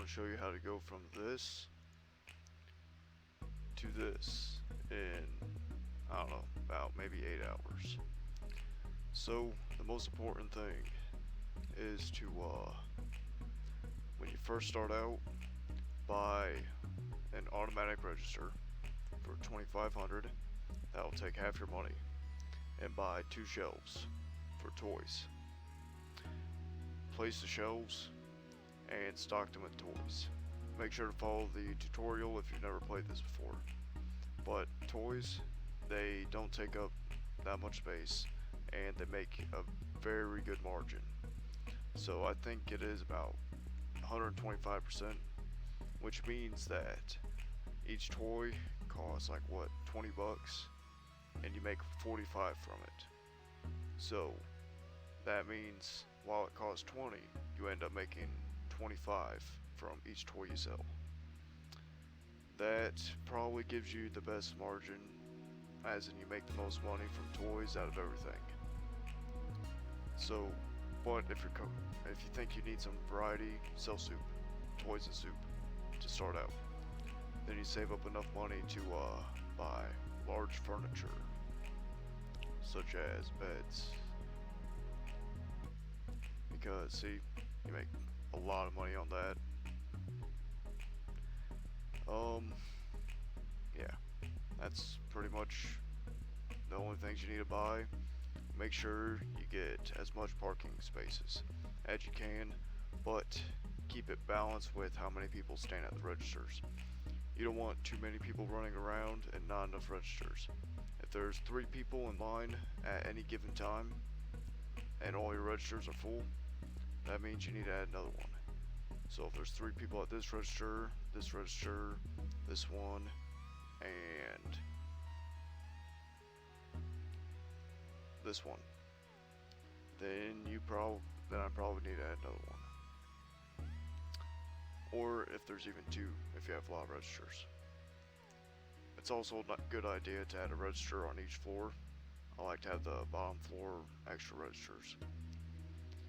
show you how to go from this to this in, I don't know, about maybe 8 hours. So the most important thing is to, when you first start out, buy an automatic register for 2,500. That'll take half your money, and buy 2 shelves for toys. Place the shelves and stock them with toys. Make sure to follow the tutorial if you've never played this before. But toys, they don't take up that much space and they make a very good margin. So I think it is about 125%, which means that each toy costs like what, 20 bucks, and you make 45 from it. So that means while it costs 20, you end up making 25 from each toy you sell. That probably gives you the best margin, as in you make the most money from toys out of everything. So, but if you think you need some variety, sell soup, toys and soup to start out. Then you save up enough money to buy large furniture, such as beds. Because see, you make a lot of money on that. Yeah, that's pretty much the only things you need to buy. Make sure you get as much parking spaces as you can, but keep it balanced with how many people stand at the registers. You don't want too many people running around and not enough registers. If there's 3 people in line at any given time and all your registers are full, that means you need to add another one. So if there's 3 people at this register, this one, and this one, then I probably need to add another one. Or if there's even 2, if you have a lot of registers. It's also a good idea to add a register on each floor. I like to have the bottom floor extra registers.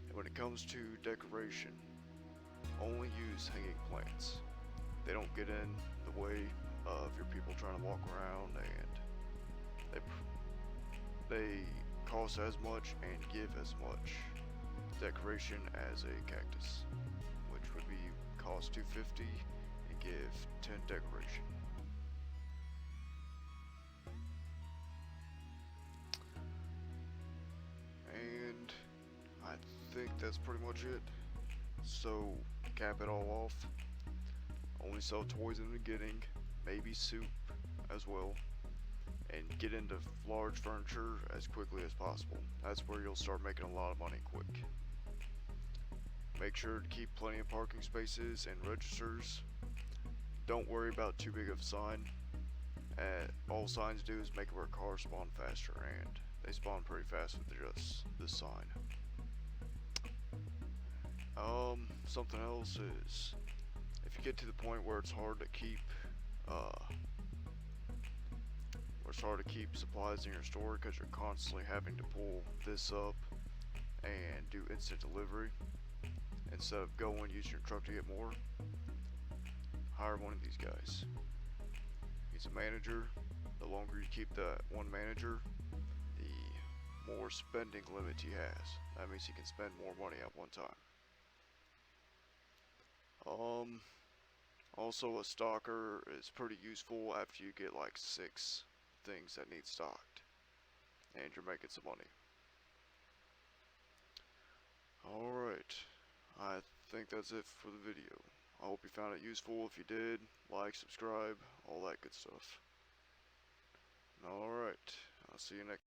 And when it comes to decoration, only use hanging plants. They don't get in the way of your people trying to walk around, and they cost as much and give as much decoration as a cactus, which would be cost $250 and give 10 decoration. And I think that's pretty much it. So cap it all off. Only sell toys in the beginning, maybe soup as well, and get into large furniture as quickly as possible. That's where you'll start making a lot of money quick. Make sure to keep plenty of parking spaces and registers. Don't worry about too big of a sign. All signs do is make it where cars spawn faster, and they spawn pretty fast with just this sign. Something else is, if you get to the point where it's hard to keep supplies in your store because you're constantly having to pull this up and do instant delivery instead of going using your truck to get more, hire one of these guys. He's a manager. The longer you keep that one manager, the more spending limit he has. That means he can spend more money at one time. Also, a stocker is pretty useful after you get like 6 things that need stocked and you're making some money. Alright, I think that's it for the video. I hope you found it useful. If you did, like, subscribe, all that good stuff. Alright, I'll see you next time.